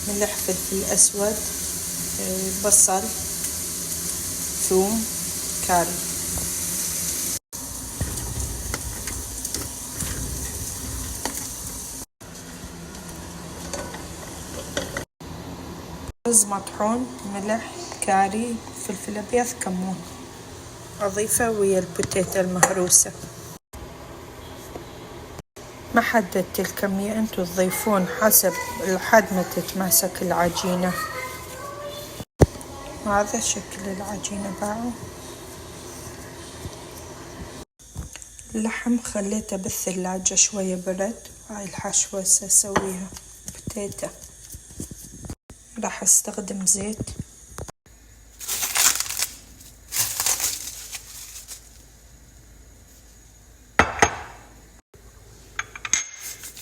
ملح، فلفل أسود، بصل، ثوم، كاري. رز مطحون، ملح، كاري، فلفل أبيض، كمون. أضيفه ويا البوتيتا المهروسة. ما حددت الكمية، انتوا تضيفون حسب لحد ما تتماسك العجينة. هذا شكل العجينة باعوا. اللحم خليته بالثلاجة شوية برد. هاي الحشوة سأسويها بوتيتا. راح استخدم زيت